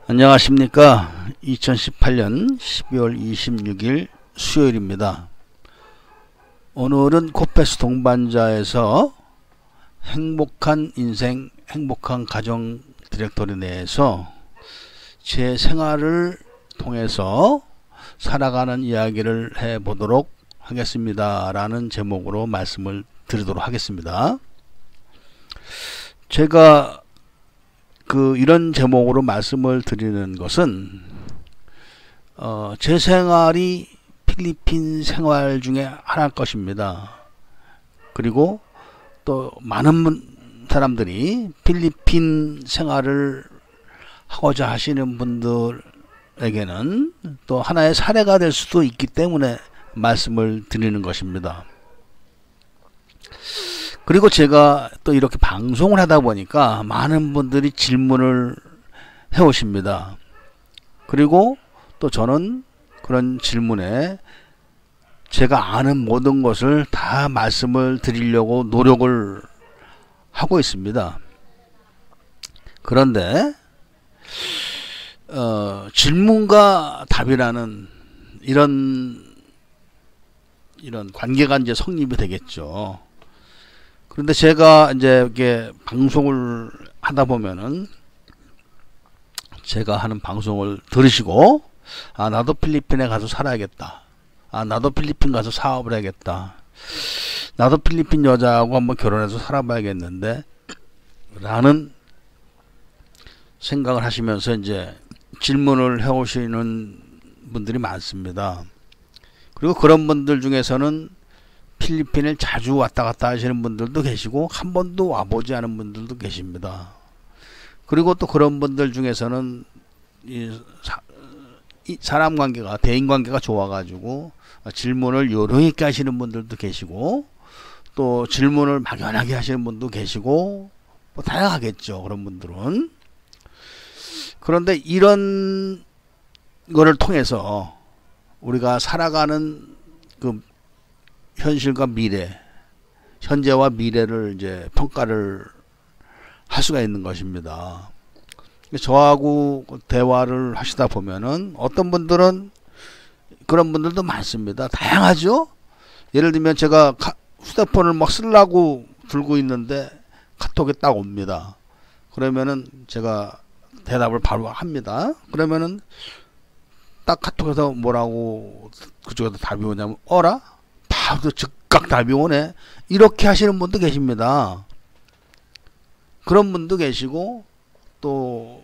안녕하십니까. 2018년 12월 26일 수요일입니다. 오늘은 코페스 동반자에서 행복한 인생, 행복한 가정 디렉토리 내에서 제 생활을 통해서 살아가는 이야기를 해보도록 하겠습니다. 라는 제목으로 말씀을 드리도록 하겠습니다. 제가 이런 제목으로 말씀을 드리는 것은 제 생활이 필리핀 생활 중에 하나일 것입니다. 그리고 또 많은 사람들이 필리핀 생활을 하고자 하시는 분들에게는 또 하나의 사례가 될 수도 있기 때문에 말씀을 드리는 것입니다. 그리고 제가 또 이렇게 방송을 하다 보니까 많은 분들이 질문을 해오십니다. 그리고 또 저는 그런 질문에 제가 아는 모든 것을 다 말씀을 드리려고 노력을 하고 있습니다. 그런데 질문과 답이라는 이런 관계가 이제 성립이 되겠죠. 그런데 제가 이제 이렇게 방송을 하다 보면은 제가 하는 방송을 들으시고 나도 필리핀에 가서 살아야겠다. 나도 필리핀 가서 사업을 해야겠다. 나도 필리핀 여자하고 한번 결혼해서 살아봐야겠는데 라는 생각을 하시면서 이제 질문을 해오시는 분들이 많습니다. 그리고 그런 분들 중에서는 필리핀을 자주 왔다 갔다 하시는 분들도 계시고 한 번도 와보지 않은 분들도 계십니다. 그리고 또 그런 분들 중에서는 사람 관계가, 대인 관계가 좋아가지고 질문을 요령 있게 하시는 분들도 계시고 또 질문을 막연하게 하시는 분도 계시고 뭐 다양하겠죠. 그런 분들은. 그런데 이런 거를 통해서 우리가 살아가는 현실과 미래, 현재와 미래를 이제 평가를 할 수가 있는 것입니다. 저하고 대화를 하시다 보면은 어떤 분들은 그런 분들도 많습니다. 다양하죠? 예를 들면 제가 휴대폰을 막 쓰려고 들고 있는데 카톡이 딱 옵니다. 그러면은 제가 대답을 바로 합니다. 그러면은 딱 카톡에서 뭐라고 그쪽에서 답이 오냐면 어라? 바로 즉각 답이 오네. 이렇게 하시는 분도 계십니다. 그런 분도 계시고 또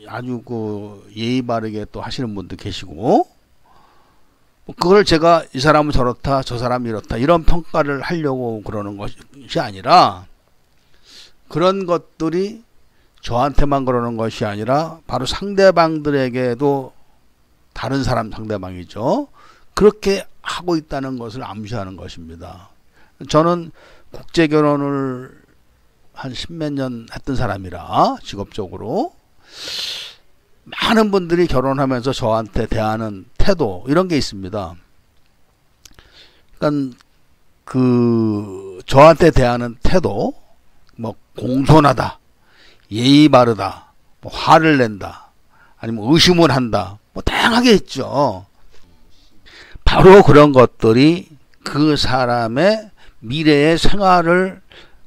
아주 예의 바르게 또 하시는 분도 계시고 그걸 제가 이 사람은 저렇다 저 사람이 이렇다 이런 평가를 하려고 그러는 것이 아니라 그런 것들이 저한테만 그러는 것이 아니라 바로 상대방들에게도 다른 사람 상대방이죠. 그렇게 하고 있다는 것을 암시하는 것입니다. 저는 국제결혼을 한 십몇 년 했던 사람이라 직업적으로 많은 분들이 결혼하면서 저한테 대하는 태도 이런 게 있습니다. 그러니까 저한테 대하는 태도 뭐 공손하다, 예의 바르다, 뭐 화를 낸다, 아니면 의심을 한다, 뭐 다양하게 있죠. 바로 그런 것들이 그 사람의 미래의 생활을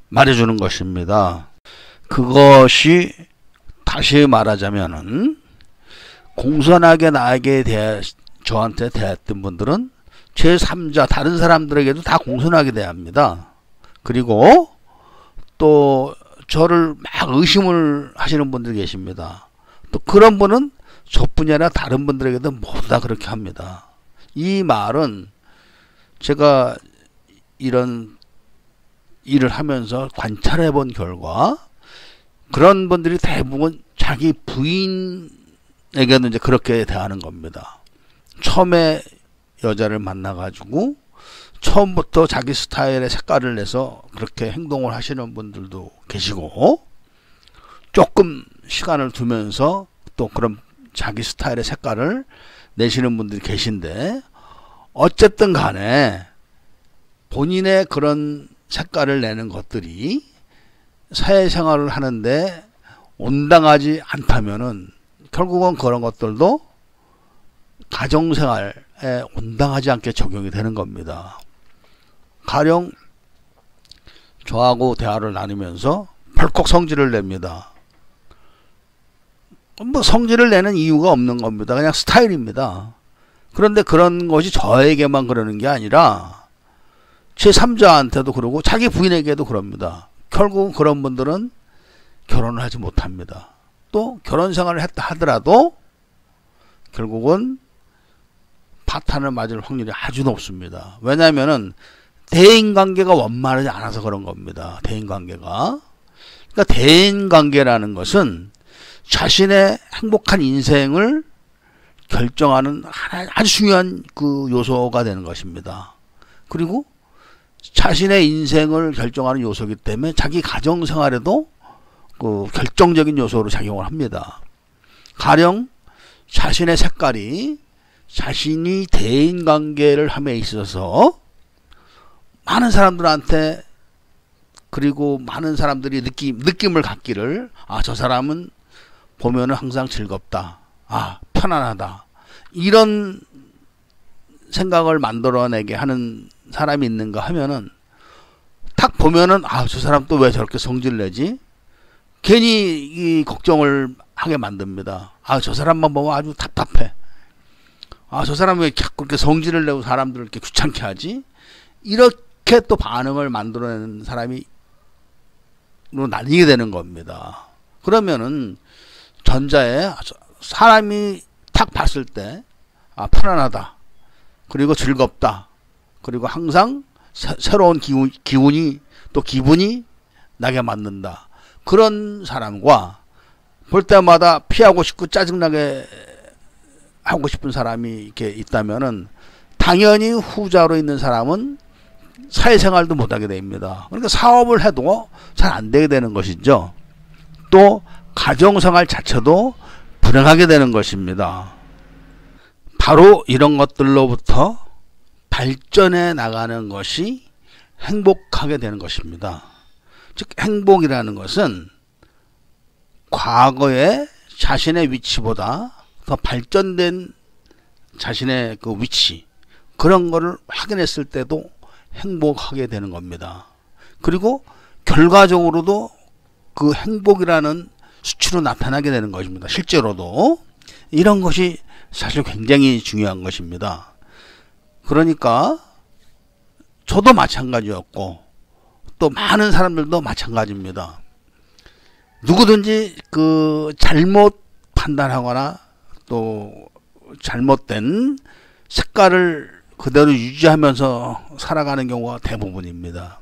말해주는 것입니다. 그것이 다시 말하자면은 공손하게 나에게 저한테 대했던 분들은 제3자 다른 사람들에게도 다 공손하게 대합니다. 그리고 또 저를 막 의심을 하시는 분들 계십니다. 또 그런 분은 저뿐이 아니라 다른 분들에게도 모두 다 그렇게 합니다. 이 말은 제가 이런 일을 하면서 관찰해 본 결과 그런 분들이 대부분 자기 부인에게도 이제 그렇게 대하는 겁니다. 처음에 여자를 만나가지고 처음부터 자기 스타일의 색깔을 내서 그렇게 행동을 하시는 분들도 계시고 조금 시간을 두면서 또 그런 자기 스타일의 색깔을 내시는 분들이 계신데 어쨌든 간에 본인의 그런 색깔을 내는 것들이 사회생활을 하는데 온당하지 않다면은 결국은 그런 것들도 가정생활에 온당하지 않게 적용이 되는 겁니다. 가령 저하고 대화를 나누면서 벌컥 성질을 냅니다. 뭐 성질을 내는 이유가 없는 겁니다. 그냥 스타일입니다. 그런데 그런 것이 저에게만 그러는 게 아니라 제3자한테도 그러고 자기 부인에게도 그럽니다. 결국 그런 분들은 결혼을 하지 못합니다. 또 결혼 생활을 했다 하더라도 결국은 파탄을 맞을 확률이 아주 높습니다. 왜냐하면은 대인관계가 원만하지 않아서 그런 겁니다. 대인관계가. 그러니까 대인관계라는 것은 자신의 행복한 인생을 결정하는 하나 아주 중요한 그 요소가 되는 것입니다. 그리고 자신의 인생을 결정하는 요소이기 때문에 자기 가정생활에도 그 결정적인 요소로 작용을 합니다. 가령 자신의 색깔이 자신이 대인관계를 함에 있어서 많은 사람들한테 그리고 많은 사람들이 느낌을 갖기를 저 사람은 보면은 항상 즐겁다. 편안하다. 이런 생각을 만들어내게 하는 사람이 있는가 하면은 딱 보면은 저 사람 또 왜 저렇게 성질 내지? 괜히 이 걱정을 하게 만듭니다. 저 사람만 보면 아주 답답해. 저 사람 왜 자꾸 그렇게 성질을 내고 사람들을 이렇게 귀찮게 하지? 이렇게 또 반응을 만들어내는 사람이 나뉘게 되는 겁니다. 그러면은 전자에 사람이 딱 봤을 때 편안하다. 그리고 즐겁다. 그리고 항상 새로운 기운이 또 기분이 나게 만든다. 그런 사람과 볼 때마다 피하고 싶고 짜증나게 하고 싶은 사람이 이렇게 있다면은 당연히 후자로 있는 사람은 사회생활도 못하게 됩니다. 그러니까 사업을 해도 잘 안 되게 되는 것이죠. 또 가정생활 자체도 불행하게 되는 것입니다. 바로 이런 것들로부터 발전해 나가는 것이 행복하게 되는 것입니다. 즉 행복이라는 것은 과거의 자신의 위치보다 더 발전된 자신의 그 위치 그런 거를 확인했을 때도 행복하게 되는 겁니다. 그리고 결과적으로도 그 행복이라는 수치로 나타나게 되는 것입니다. 실제로도 이런 것이 사실 굉장히 중요한 것입니다. 그러니까 저도 마찬가지였고 또 많은 사람들도 마찬가지입니다. 누구든지 그 잘못 판단하거나 또 잘못된 색깔을 그대로 유지하면서 살아가는 경우가 대부분입니다.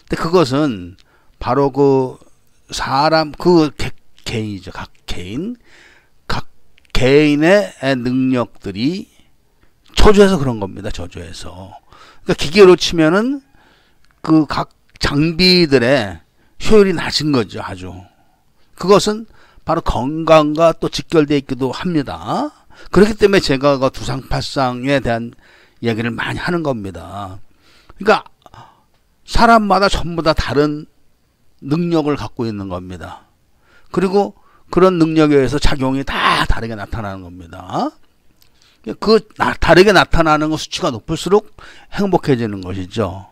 근데 그것은 바로 그 사람 개인이죠. 각 개인의 능력들이 저조해서 그런 겁니다. 저조해서. 그러니까 기계로 치면은 그 각 장비들의 효율이 낮은 거죠. 아주. 그것은 바로 건강과 또 직결되어 있기도 합니다. 그렇기 때문에 제가 그 두상팔상에 대한 얘기를 많이 하는 겁니다. 그러니까 사람마다 전부 다 다른 능력을 갖고 있는 겁니다. 그리고 그런 능력에 의해서 작용이 다 다르게 나타나는 겁니다. 그 다르게 나타나는 것 수치가 높을수록 행복해지는 것이죠.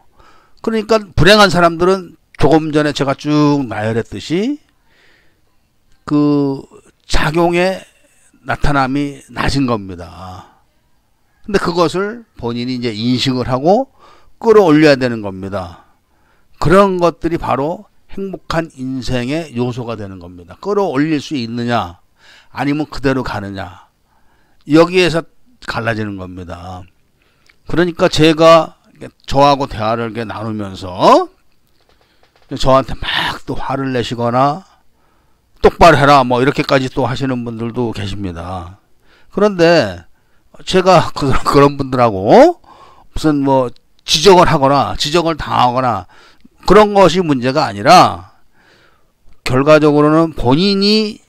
그러니까 불행한 사람들은 조금 전에 제가 쭉 나열했듯이 그 작용의 나타남이 낮은 겁니다. 근데 그것을 본인이 이제 인식을 하고 끌어올려야 되는 겁니다. 그런 것들이 바로 행복한 인생의 요소가 되는 겁니다. 끌어올릴 수 있느냐 아니면 그대로 가느냐 여기에서 갈라지는 겁니다. 그러니까 제가 저하고 대화를 이렇게 나누면서 저한테 막 또 화를 내시거나 똑바로 해라 뭐 이렇게까지 또 하시는 분들도 계십니다. 그런데 제가 그런 분들하고 무슨 뭐 지적을 하거나 지적을 당하거나 그런 것이 문제가 아니라 결과적으로는 본인이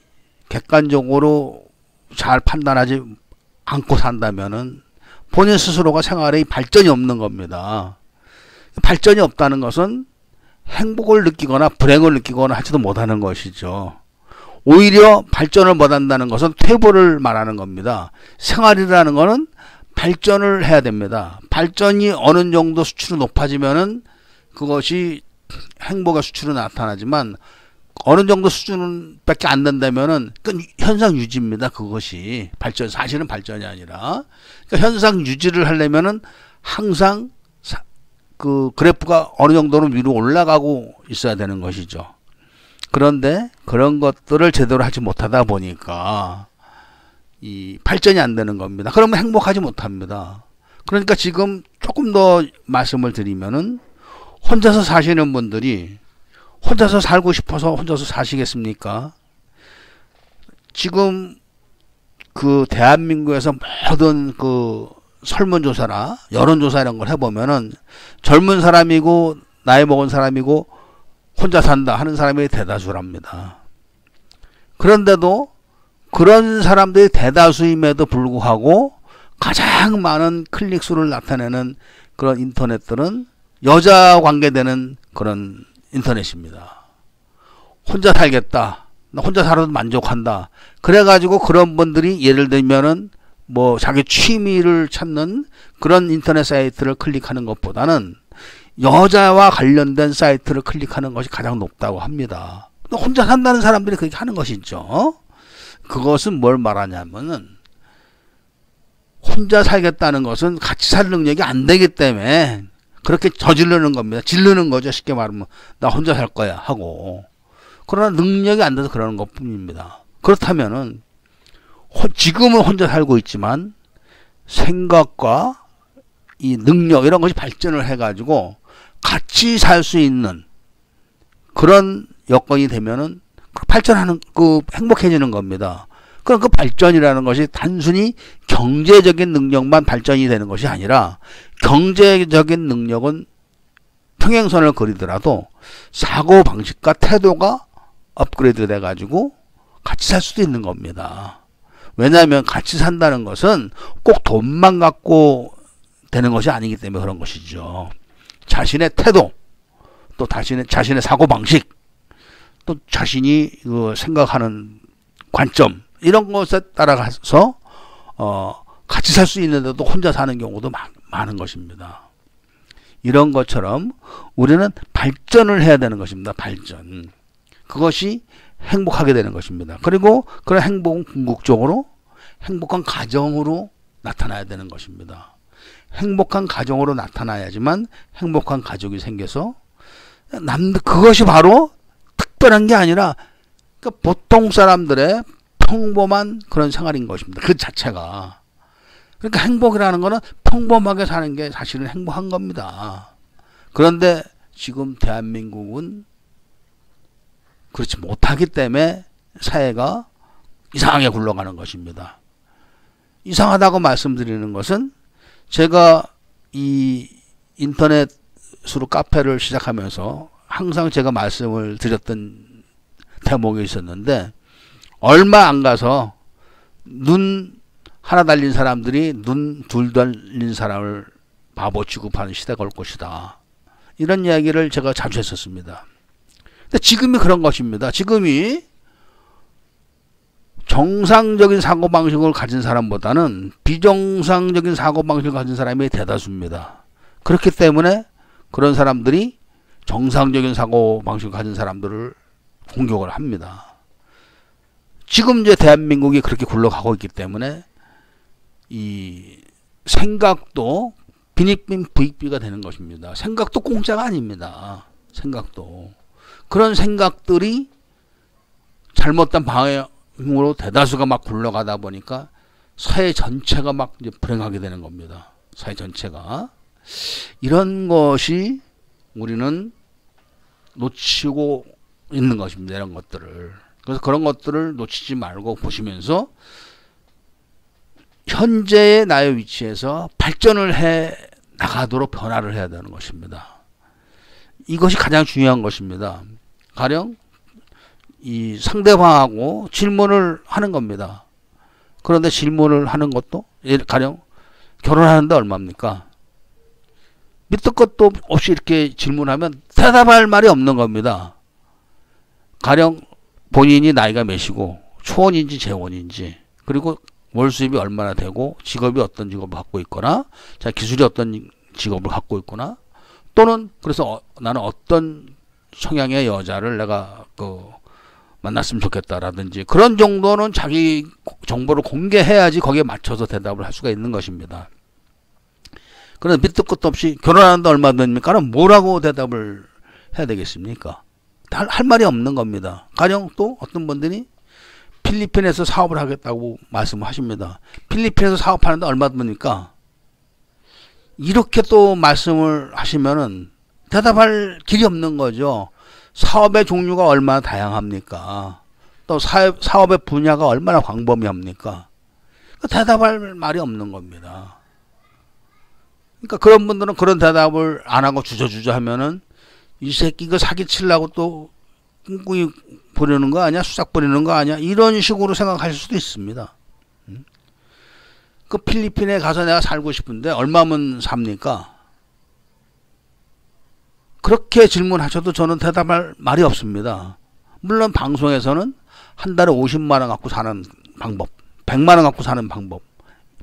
객관적으로 잘 판단하지 않고 산다면은 본인 스스로가 생활에 발전이 없는 겁니다. 발전이 없다는 것은 행복을 느끼거나 불행을 느끼거나 하지도 못하는 것이죠. 오히려 발전을 못한다는 것은 퇴보를 말하는 겁니다. 생활이라는 것은 발전을 해야 됩니다. 발전이 어느 정도 수치로 높아지면은 그것이 행복의 수치로 나타나지만 어느 정도 수준밖에 안 된다면은 그 현상 유지입니다. 그것이 발전, 사실은 발전이 아니라. 그러니까 현상 유지를 하려면은 항상 그 그래프가 어느 정도는 위로 올라가고 있어야 되는 것이죠. 그런데 그런 것들을 제대로 하지 못하다 보니까 이 발전이 안 되는 겁니다. 그러면 행복하지 못합니다. 그러니까 지금 조금 더 말씀을 드리면은 혼자서 사시는 분들이 혼자서 살고 싶어서 혼자서 사시겠습니까? 지금 그 대한민국에서 모든 그 설문조사나 여론조사 이런 걸 해보면은 젊은 사람이고 나이 먹은 사람이고 혼자 산다 하는 사람이 대다수랍니다. 그런데도 그런 사람들이 대다수임에도 불구하고 가장 많은 클릭수를 나타내는 그런 인터넷들은 여자 관계되는 그런 인터넷입니다. 혼자 살겠다. 나 혼자 살아도 만족한다. 그래가지고 그런 분들이 예를 들면은 뭐 자기 취미를 찾는 그런 인터넷 사이트를 클릭하는 것보다는 여자와 관련된 사이트를 클릭하는 것이 가장 높다고 합니다. 혼자 산다는 사람들이 그렇게 하는 것이죠. 그것은 뭘 말하냐면은 혼자 살겠다는 것은 같이 살 능력이 안 되기 때문에 그렇게 저지르는 겁니다. 지르는 거죠. 쉽게 말하면 나 혼자 살 거야 하고. 그러나 능력이 안 돼서 그러는 것 뿐입니다. 그렇다면은 지금은 혼자 살고 있지만 생각과 이 능력 이런 것이 발전을 해가지고 같이 살 수 있는 그런 여건이 되면은 발전하는 그 행복해지는 겁니다. 그럼 그 발전이라는 것이 단순히 경제적인 능력만 발전이 되는 것이 아니라 경제적인 능력은 평행선을 그리더라도 사고방식과 태도가 업그레이드 돼가지고 같이 살 수도 있는 겁니다. 왜냐하면 같이 산다는 것은 꼭 돈만 갖고 되는 것이 아니기 때문에 그런 것이죠. 자신의 태도, 또 자신의 사고방식, 또 자신이 생각하는 관점 이런 것에 따라가서 같이 살 수 있는데도 혼자 사는 경우도 많은 것입니다. 이런 것처럼 우리는 발전을 해야 되는 것입니다. 발전. 그것이 행복하게 되는 것입니다. 그리고 그런 행복은 궁극적으로 행복한 가정으로 나타나야 되는 것입니다. 행복한 가정으로 나타나야지만 행복한 가족이 생겨서 그것이 바로 특별한 게 아니라 그러니까 보통 사람들의 평범한 그런 생활인 것입니다. 그 자체가. 그러니까 행복이라는 거는 평범하게 사는 게 사실은 행복한 겁니다. 그런데 지금 대한민국은 그렇지 못하기 때문에 사회가 이상하게 굴러가는 것입니다. 이상하다고 말씀드리는 것은 제가 이 인터넷으로 카페를 시작하면서 항상 제가 말씀을 드렸던 대목이 있었는데 얼마 안 가서 눈 하나 달린 사람들이 눈 둘 달린 사람을 바보 취급하는 시대가 올 것이다. 이런 이야기를 제가 자주 했었습니다. 근데 지금이 그런 것입니다. 지금이 정상적인 사고방식을 가진 사람보다는 비정상적인 사고방식을 가진 사람이 대다수입니다. 그렇기 때문에 그런 사람들이 정상적인 사고방식을 가진 사람들을 공격을 합니다. 지금 이제 대한민국이 그렇게 굴러가고 있기 때문에 이 생각도 빈익빈 부익비가 되는 것입니다. 생각도 공짜가 아닙니다. 생각도. 그런 생각들이 잘못된 방향으로 대다수가 막 굴러가다 보니까 사회 전체가 막 이제 불행하게 되는 겁니다. 사회 전체가. 이런 것이 우리는 놓치고 있는 것입니다. 이런 것들을. 그래서 그런 것들을 놓치지 말고 보시면서 현재의 나의 위치에서 발전을 해 나가도록 변화를 해야 되는 것입니다. 이것이 가장 중요한 것입니다. 가령 이 상대방하고 질문을 하는 겁니다. 그런데 질문을 하는 것도 가령 결혼하는데 얼마입니까? 밑도 끝도 없이 이렇게 질문하면 대답할 말이 없는 겁니다. 가령 본인이 나이가 몇이고 초원인지 재원인지, 그리고 월 수입이 얼마나 되고 직업이 어떤 직업을 갖고 있거나 자 기술이 어떤 직업을 갖고 있거나, 또는 그래서 나는 어떤 성향의 여자를 내가 만났으면 좋겠다라든지, 그런 정도는 자기 정보를 공개해야지 거기에 맞춰서 대답을 할 수가 있는 것입니다. 그런데 밑도 끝도 없이 결혼하는데 얼마 됩니까? 그럼 뭐라고 대답을 해야 되겠습니까? 할 말이 없는 겁니다. 가령 또 어떤 분들이 필리핀에서 사업을 하겠다고 말씀하십니다. 필리핀에서 사업하는데 얼마 듭니까? 이렇게 또 말씀을 하시면은 대답할 길이 없는 거죠. 사업의 종류가 얼마나 다양합니까? 또 사업의 분야가 얼마나 광범위합니까? 대답할 말이 없는 겁니다. 그러니까 그런 분들은 그런 대답을 안 하고 주저주저 하면은 이 새끼 이거 사기치려고 또 꿍꿍이 부리는 거 아니야? 수작 부리는 거 아니야? 이런 식으로 생각하실 수도 있습니다. 그 필리핀에 가서 내가 살고 싶은데 얼마면 삽니까? 그렇게 질문하셔도 저는 대답할 말이 없습니다. 물론 방송에서는 한 달에 50만 원 갖고 사는 방법, 100만 원 갖고 사는 방법,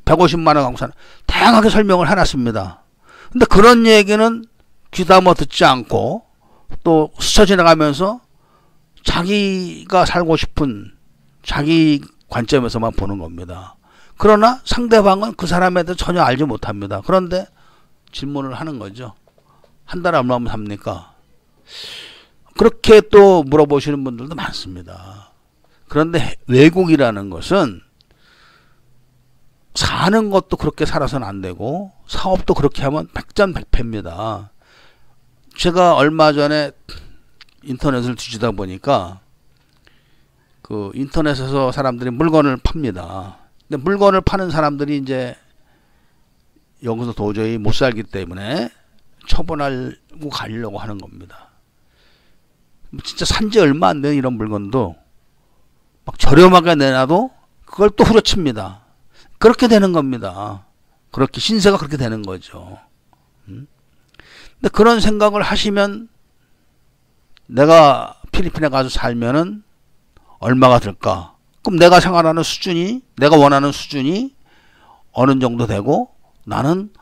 150만 원 갖고 사는, 다양하게 설명을 해놨습니다. 근데 그런 얘기는 귀담아 듣지 않고 또 스쳐 지나가면서 자기가 살고 싶은 자기 관점에서만 보는 겁니다. 그러나 상대방은 그 사람에 대해 전혀 알지 못합니다. 그런데 질문을 하는 거죠. 한 달에 얼마면 삽니까? 그렇게 또 물어보시는 분들도 많습니다. 그런데 외국이라는 것은 사는 것도 그렇게 살아서는 안 되고 사업도 그렇게 하면 백전백패입니다. 제가 얼마 전에 인터넷을 뒤지다 보니까 그 인터넷에서 사람들이 물건을 팝니다. 근데 물건을 파는 사람들이 이제 여기서 도저히 못 살기 때문에 처분하고 가려고 하는 겁니다. 진짜 산지 얼마 안 된 이런 물건도 막 저렴하게 내놔도 그걸 또 후려칩니다. 그렇게 되는 겁니다. 그렇게 신세가 그렇게 되는 거죠. 근데 그런 생각을 하시면 내가 필리핀에 가서 살면은 얼마가 들까? 그럼 내가 생활하는 수준이, 내가 원하는 수준이 어느 정도 되고, 나는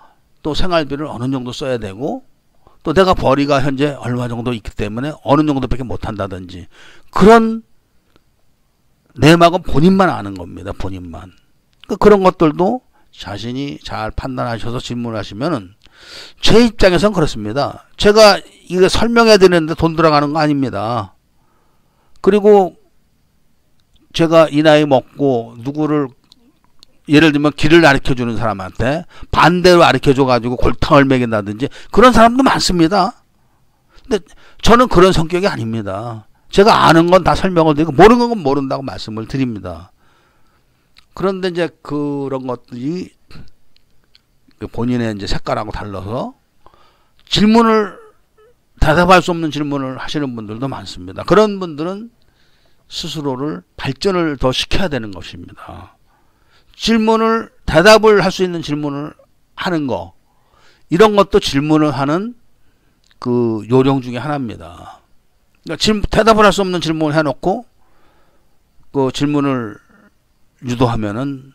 또 생활비를 어느 정도 써야 되고, 또 내가 벌이가 현재 얼마 정도 있기 때문에 어느 정도밖에 못 한다든지, 그런 내막은 본인만 아는 겁니다. 본인만. 그런 것들도 자신이 잘 판단하셔서 질문하시면은, 제 입장에선 그렇습니다. 제가 이거 설명해 드리는데 돈 들어가는 거 아닙니다. 그리고 제가 이 나이 먹고 누구를 예를 들면 길을 가르쳐 주는 사람한테 반대로 가르쳐 줘 가지고 골탕을 먹인다든지 그런 사람도 많습니다. 근데 저는 그런 성격이 아닙니다. 제가 아는 건 다 설명을 드리고 모르는 건 모른다고 말씀을 드립니다. 그런데 이제 그런 것들이 본인의 이제 색깔하고 달라서 질문을 대답할 수 없는 질문을 하시는 분들도 많습니다. 그런 분들은 스스로를 발전을 더 시켜야 되는 것입니다. 질문을 대답을 할 수 있는 질문을 하는 거, 이런 것도 질문을 하는 그 요령 중에 하나입니다. 그러니까 대답을 할 수 없는 질문을 해놓고 그 질문을 유도하면은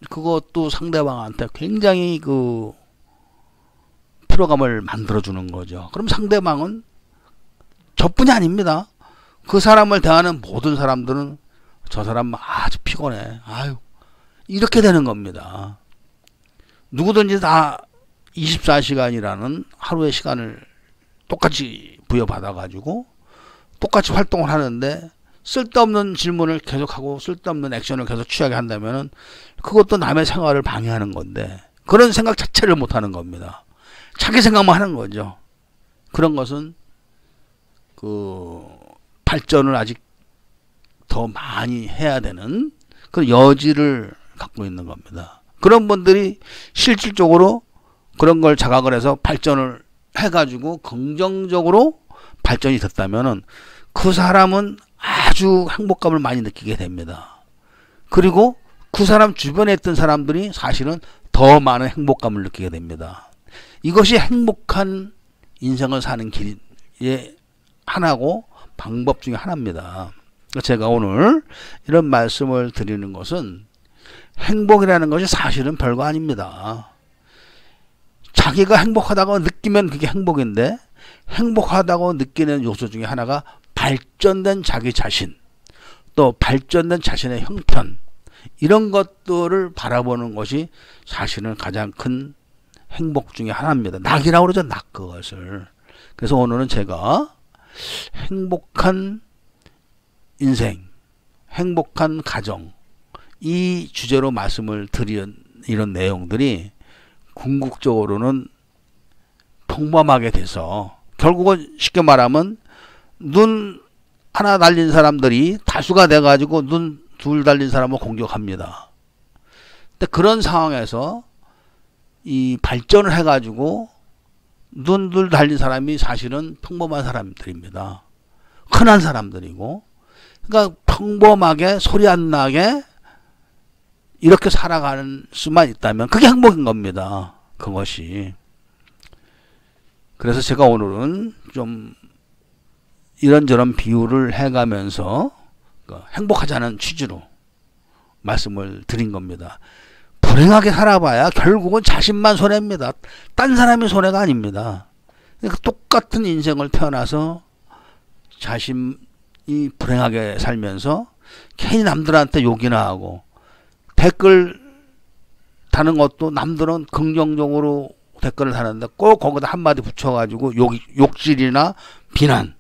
그것도 상대방한테 굉장히 그 피로감을 만들어주는 거죠. 그럼 상대방은 저뿐이 아닙니다. 그 사람을 대하는 모든 사람들은 저 사람 아주 피곤해. 아유, 이렇게 되는 겁니다. 누구든지 다 24시간이라는 하루의 시간을 똑같이 부여받아가지고 똑같이 활동을 하는데 쓸데없는 질문을 계속하고 쓸데없는 액션을 계속 취하게 한다면은 그것도 남의 생활을 방해하는 건데 그런 생각 자체를 못하는 겁니다. 자기 생각만 하는 거죠. 그런 것은 그 발전을 아직 더 많이 해야 되는 그런 여지를 갖고 있는 겁니다. 그런 분들이 실질적으로 그런 걸 자각을 해서 발전을 해가지고 긍정적으로 발전이 됐다면은 그 사람은 아주 행복감을 많이 느끼게 됩니다. 그리고 그 사람 주변에 있던 사람들이 사실은 더 많은 행복감을 느끼게 됩니다. 이것이 행복한 인생을 사는 길의 하나고 방법 중에 하나입니다. 제가 오늘 이런 말씀을 드리는 것은 행복이라는 것이 사실은 별거 아닙니다. 자기가 행복하다고 느끼면 그게 행복인데, 행복하다고 느끼는 요소 중에 하나가 발전된 자기 자신, 또 발전된 자신의 형편, 이런 것들을 바라보는 것이 사실은 가장 큰 행복 중에 하나입니다. 낙이라고 그러죠. 낙, 그것을. 그래서 오늘은 제가 행복한 인생, 행복한 가정, 이 주제로 말씀을 드린 이런 내용들이 궁극적으로는 평범하게 돼서, 결국은 쉽게 말하면 눈 하나 달린 사람들이 다수가 돼가지고 눈 둘 달린 사람을 공격합니다. 근데 그런 상황에서 이 발전을 해가지고 눈 둘 달린 사람이 사실은 평범한 사람들입니다. 흔한 사람들이고, 그러니까 평범하게 소리 안 나게 이렇게 살아가는 수만 있다면 그게 행복인 겁니다. 그것이. 그래서 제가 오늘은 좀 이런저런 비유를 해가면서 행복하자는 취지로 말씀을 드린 겁니다. 불행하게 살아봐야 결국은 자신만 손해입니다. 딴 사람이 손해가 아닙니다. 그러니까 똑같은 인생을 태어나서 자신이 불행하게 살면서 괜히 남들한테 욕이나 하고, 댓글 다는 것도 남들은 긍정적으로 댓글을 다는데 꼭 거기다 한마디 붙여가지고 욕질이나 비난,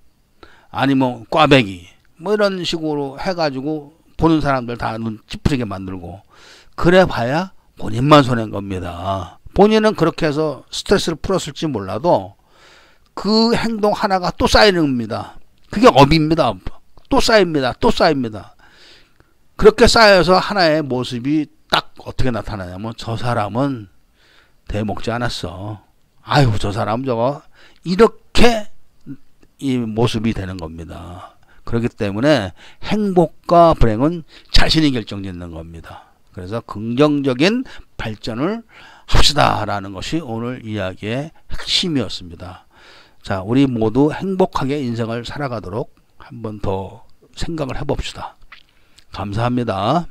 아니면 꽈배기, 뭐 이런 식으로 해가지고 보는 사람들 다 눈 찌푸리게 만들고, 그래 봐야 본인만 손해인 겁니다. 본인은 그렇게 해서 스트레스를 풀었을지 몰라도 그 행동 하나가 또 쌓이는 겁니다. 그게 업입니다. 또 쌓입니다. 또 쌓입니다. 그렇게 쌓여서 하나의 모습이 딱 어떻게 나타나냐면, 저 사람은 대먹지 않았어. 아유, 저 사람 저거, 이렇게 이 모습이 되는 겁니다. 그렇기 때문에 행복과 불행은 자신이 결정짓는 겁니다. 그래서 긍정적인 발전을 합시다라는 것이 오늘 이야기의 핵심이었습니다. 자, 우리 모두 행복하게 인생을 살아가도록 한번 더 생각을 해봅시다. 감사합니다.